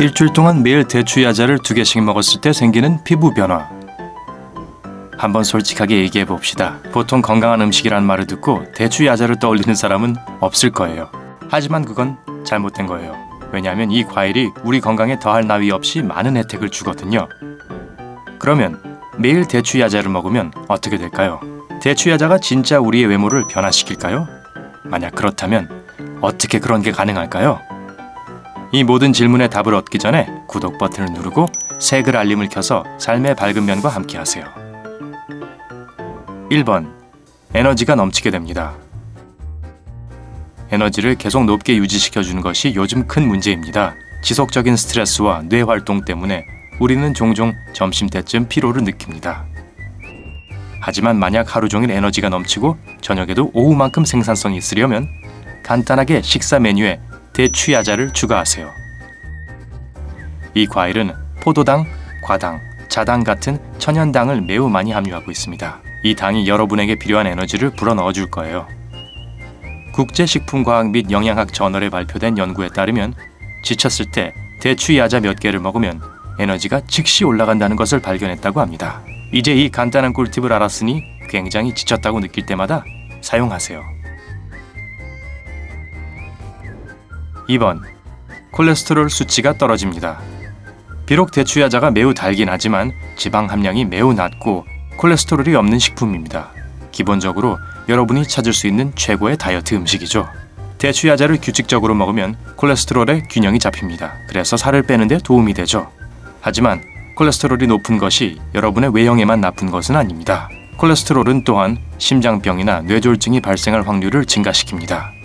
일주일 동안 매일 대추야자를 2개씩 먹었을 때 생기는 피부 변화. 한번 솔직하게 얘기해 봅시다. 보통 건강한 음식이란 말을 듣고 대추야자를 떠올리는 사람은 없을 거예요. 하지만 그건 잘못된 거예요. 왜냐하면 이 과일이 우리 건강에 더할 나위 없이 많은 혜택을 주거든요. 그러면 매일 대추야자를 먹으면 어떻게 될까요? 대추야자가 진짜 우리의 외모를 변화시킬까요? 만약 그렇다면 어떻게 그런 게 가능할까요? 이 모든 질문에 답을 얻기 전에 구독 버튼을 누르고 새 글 알림을 켜서 삶의 밝은 면과 함께 하세요. 1번. 에너지가 넘치게 됩니다. 에너지를 계속 높게 유지시켜주는 것이 요즘 큰 문제입니다. 지속적인 스트레스와 뇌 활동 때문에 우리는 종종 점심때쯤 피로를 느낍니다. 하지만 만약 하루 종일 에너지가 넘치고 저녁에도 오후만큼 생산성이 있으려면 간단하게 식사 메뉴에 대추야자를 추가하세요. 이 과일은 포도당, 과당, 자당 같은 천연당을 매우 많이 함유하고 있습니다. 이 당이 여러분에게 필요한 에너지를 불어넣어 줄 거예요. 국제식품과학 및 영양학 저널에 발표된 연구에 따르면 지쳤을 때 대추야자 몇 개를 먹으면 에너지가 즉시 올라간다는 것을 발견했다고 합니다. 이제 이 간단한 꿀팁을 알았으니 굉장히 지쳤다고 느낄 때마다 사용하세요. 2번. 콜레스테롤 수치가 떨어집니다. 비록 대추야자가 매우 달긴 하지만 지방 함량이 매우 낮고 콜레스테롤이 없는 식품입니다. 기본적으로 여러분이 찾을 수 있는 최고의 다이어트 음식이죠. 대추야자를 규칙적으로 먹으면 콜레스테롤의 균형이 잡힙니다. 그래서 살을 빼는 데 도움이 되죠. 하지만 콜레스테롤이 높은 것이 여러분의 외형에만 나쁜 것은 아닙니다. 콜레스테롤은 또한 심장병이나 뇌졸중이 발생할 확률을 증가시킵니다.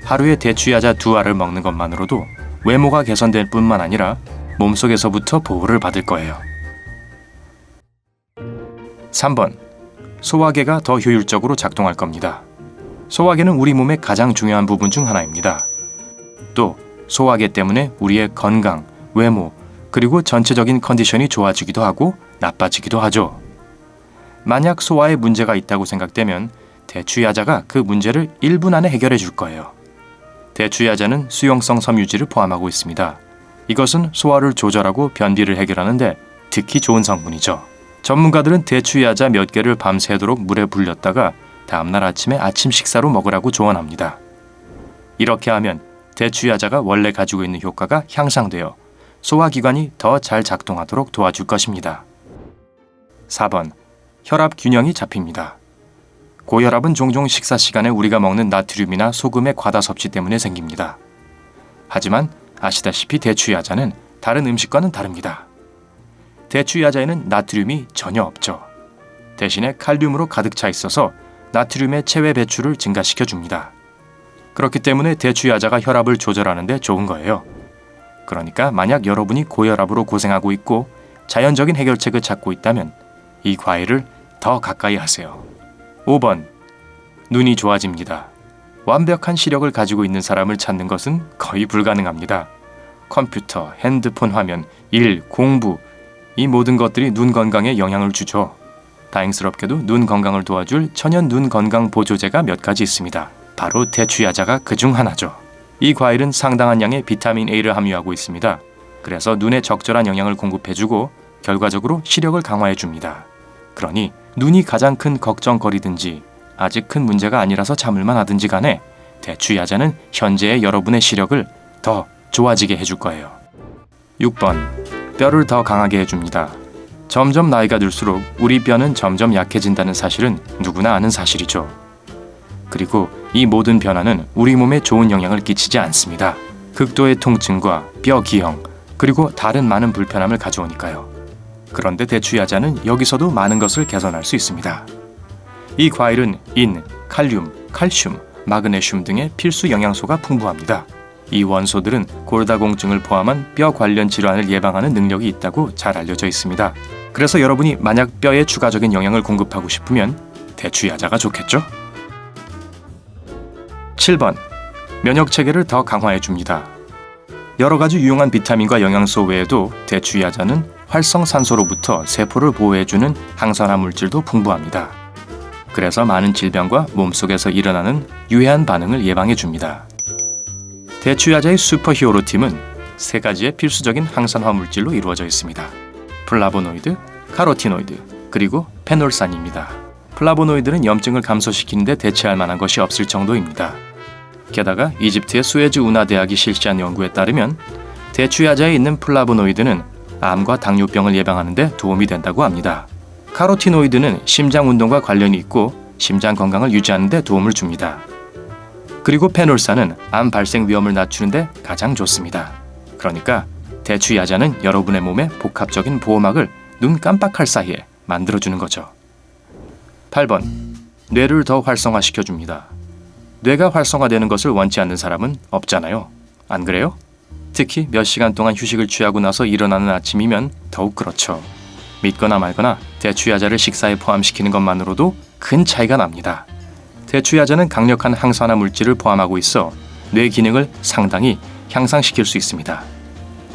하루에 대추야자 2알을 먹는 것만으로도 외모가 개선될 뿐만 아니라 몸속에서부터 보호를 받을 거예요. 3번. 소화계가 더 효율적으로 작동할 겁니다. 소화계는 우리 몸의 가장 중요한 부분 중 하나입니다. 또 소화계 때문에 우리의 건강, 외모, 그리고 전체적인 컨디션이 좋아지기도 하고 나빠지기도 하죠. 만약 소화에 문제가 있다고 생각되면 대추야자가 그 문제를 1분 안에 해결해 줄 거예요. 대추야자는 수용성 섬유질을 포함하고 있습니다. 이것은 소화를 조절하고 변비를 해결하는데 특히 좋은 성분이죠. 전문가들은 대추야자 몇 개를 밤새도록 물에 불렸다가 다음날 아침에 아침 식사로 먹으라고 조언합니다. 이렇게 하면 대추야자가 원래 가지고 있는 효과가 향상되어 소화기관이 더 잘 작동하도록 도와줄 것입니다. 4번. 혈압 균형이 잡힙니다. 고혈압은 종종 식사 시간에 우리가 먹는 나트륨이나 소금의 과다 섭취 때문에 생깁니다. 하지만 아시다시피 대추야자는 다른 음식과는 다릅니다. 대추야자에는 나트륨이 전혀 없죠. 대신에 칼륨으로 가득 차 있어서 나트륨의 체외 배출을 증가시켜 줍니다. 그렇기 때문에 대추야자가 혈압을 조절하는 데 좋은 거예요. 그러니까 만약 여러분이 고혈압으로 고생하고 있고 자연적인 해결책을 찾고 있다면 이 과일을 더 가까이 하세요. 5번. 눈이 좋아집니다. 완벽한 시력을 가지고 있는 사람을 찾는 것은 거의 불가능합니다. 컴퓨터, 핸드폰 화면, 일, 공부, 이 모든 것들이 눈 건강에 영향을 주죠. 다행스럽게도 눈 건강을 도와줄 천연 눈 건강 보조제가 몇 가지 있습니다. 바로 대추야자가 그중 하나죠. 이 과일은 상당한 양의 비타민 A를 함유하고 있습니다. 그래서 눈에 적절한 영양을 공급해주고 결과적으로 시력을 강화해줍니다. 그러니 눈이 가장 큰 걱정거리든지 아직 큰 문제가 아니라서 참을만 하든지 간에 대추야자는 현재의 여러분의 시력을 더 좋아지게 해줄 거예요. 6번. 뼈를 더 강하게 해줍니다. 점점 나이가 들수록 우리 뼈는 점점 약해진다는 사실은 누구나 아는 사실이죠. 그리고 이 모든 변화는 우리 몸에 좋은 영향을 끼치지 않습니다. 극도의 통증과 뼈 기형, 그리고 다른 많은 불편함을 가져오니까요. 그런데 대추야자는 여기서도 많은 것을 개선할 수 있습니다. 이 과일은 인, 칼륨, 칼슘, 마그네슘 등의 필수 영양소가 풍부합니다. 이 원소들은 골다공증을 포함한 뼈 관련 질환을 예방하는 능력이 있다고 잘 알려져 있습니다. 그래서 여러분이 만약 뼈에 추가적인 영양을 공급하고 싶으면 대추야자가 좋겠죠? 7번. 면역 체계를 더 강화해 줍니다. 여러 가지 유용한 비타민과 영양소 외에도 대추야자는 활성산소로부터 세포를 보호해주는 항산화 물질도 풍부합니다. 그래서 많은 질병과 몸속에서 일어나는 유해한 반응을 예방해 줍니다. 대추야자의 슈퍼히어로 팀은 세 가지의 필수적인 항산화 물질로 이루어져 있습니다. 플라보노이드, 카로티노이드, 그리고 페놀산입니다. 플라보노이드는 염증을 감소시키는 데 대체할 만한 것이 없을 정도입니다. 게다가 이집트의 수에즈 운하 대학이 실시한 연구에 따르면 대추야자에 있는 플라보노이드는 암과 당뇨병을 예방하는 데 도움이 된다고 합니다. 카로티노이드는 심장 운동과 관련이 있고 심장 건강을 유지하는 데 도움을 줍니다. 그리고 페놀산은 암 발생 위험을 낮추는 데 가장 좋습니다. 그러니까 대추야자는 여러분의 몸에 복합적인 보호막을 눈 깜빡할 사이에 만들어주는 거죠. 8번. 뇌를 더 활성화시켜줍니다. 뇌가 활성화되는 것을 원치 않는 사람은 없잖아요. 안 그래요? 특히 몇 시간 동안 휴식을 취하고 나서 일어나는 아침이면 더욱 그렇죠. 믿거나 말거나 대추야자를 식사에 포함시키는 것만으로도 큰 차이가 납니다. 대추야자는 강력한 항산화 물질을 포함하고 있어 뇌 기능을 상당히 향상시킬 수 있습니다.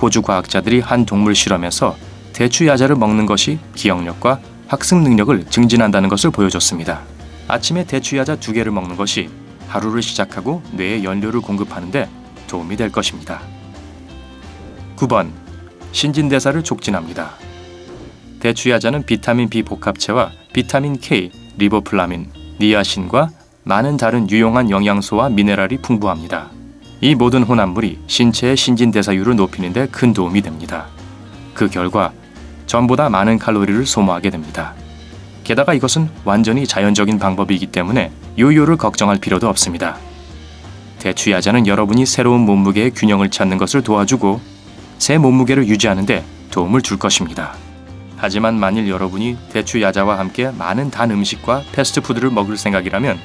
호주 과학자들이 한 동물 실험에서 대추야자를 먹는 것이 기억력과 학습 능력을 증진한다는 것을 보여줬습니다. 아침에 대추야자 2개를 먹는 것이 하루를 시작하고 뇌에 연료를 공급하는 데 도움이 될 것입니다. 9번. 신진대사를 촉진합니다. 대추야자는 비타민 B 복합체와 비타민 K, 리보플라민, 니아신과 많은 다른 유용한 영양소와 미네랄이 풍부합니다. 이 모든 혼합물이 신체의 신진대사율을 높이는 데 큰 도움이 됩니다. 그 결과 전보다 많은 칼로리를 소모하게 됩니다. 게다가 이것은 완전히 자연적인 방법이기 때문에 요요를 걱정할 필요도 없습니다. 대추야자는 여러분이 새로운 몸무게의 균형을 찾는 것을 도와주고 새 몸무게를 유지하는 데 도움을 줄 것입니다. 하지만 만일 여러분이 대추야자와 함께 많은 단 음식과 패스트푸드를 먹을 생각이라면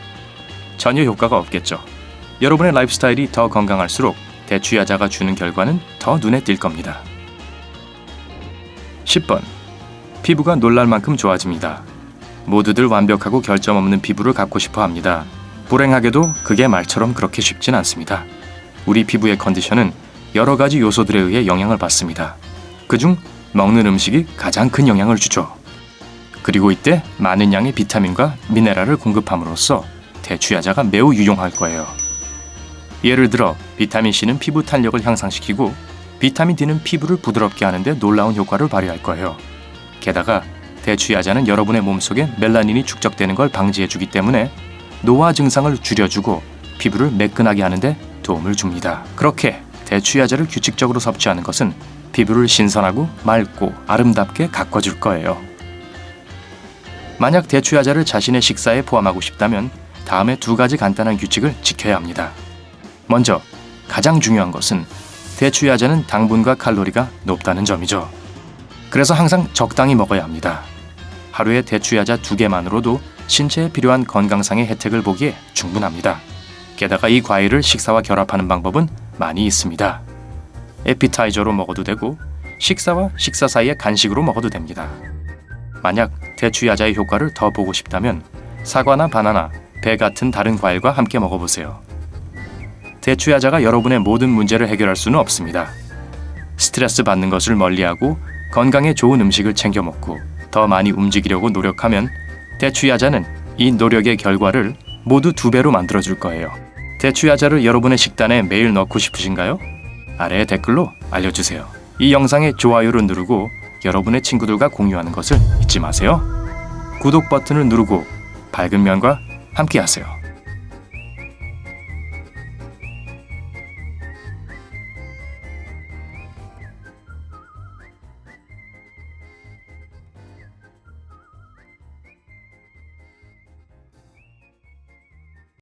전혀 효과가 없겠죠. 여러분의 라이프스타일이 더 건강할수록 대추야자가 주는 결과는 더 눈에 띌 겁니다. 10번. 피부가 놀랄 만큼 좋아집니다. 모두들 완벽하고 결점 없는 피부를 갖고 싶어 합니다. 불행하게도 그게 말처럼 그렇게 쉽진 않습니다. 우리 피부의 컨디션은 여러 가지 요소들에 의해 영향을 받습니다. 그중 먹는 음식이 가장 큰 영향을 주죠. 그리고 이때 많은 양의 비타민과 미네랄을 공급함으로써 대추야자가 매우 유용할 거예요. 예를 들어 비타민C는 피부 탄력을 향상시키고 비타민 D는 피부를 부드럽게 하는데 놀라운 효과를 발휘할 거예요. 게다가 대추야자는 여러분의 몸속에 멜라닌이 축적되는 걸 방지해주기 때문에 노화 증상을 줄여주고 피부를 매끈하게 하는데 도움을 줍니다. 그렇게 대추야자를 규칙적으로 섭취하는 것은 피부를 신선하고 맑고 아름답게 가꿔줄 거예요. 만약 대추야자를 자신의 식사에 포함하고 싶다면 다음에 2가지 간단한 규칙을 지켜야 합니다. 먼저 가장 중요한 것은 대추야자는 당분과 칼로리가 높다는 점이죠. 그래서 항상 적당히 먹어야 합니다. 하루에 대추야자 2개만으로도 신체에 필요한 건강상의 혜택을 보기에 충분합니다. 게다가 이 과일을 식사와 결합하는 방법은 많이 있습니다. 에피타이저로 먹어도 되고 식사와 식사 사이에 간식으로 먹어도 됩니다. 만약 대추야자의 효과를 더 보고 싶다면 사과나 바나나, 배 같은 다른 과일과 함께 먹어보세요. 대추야자가 여러분의 모든 문제를 해결할 수는 없습니다. 스트레스 받는 것을 멀리하고 건강에 좋은 음식을 챙겨 먹고 더 많이 움직이려고 노력하면 대추야자는 이 노력의 결과를 모두 2배로 만들어줄 거예요. 대추야자를 여러분의 식단에 매일 넣고 싶으신가요? 아래의 댓글로 알려주세요. 이 영상에 좋아요를 누르고 여러분의 친구들과 공유하는 것을 잊지 마세요. 구독 버튼을 누르고 밝은 면과 함께하세요.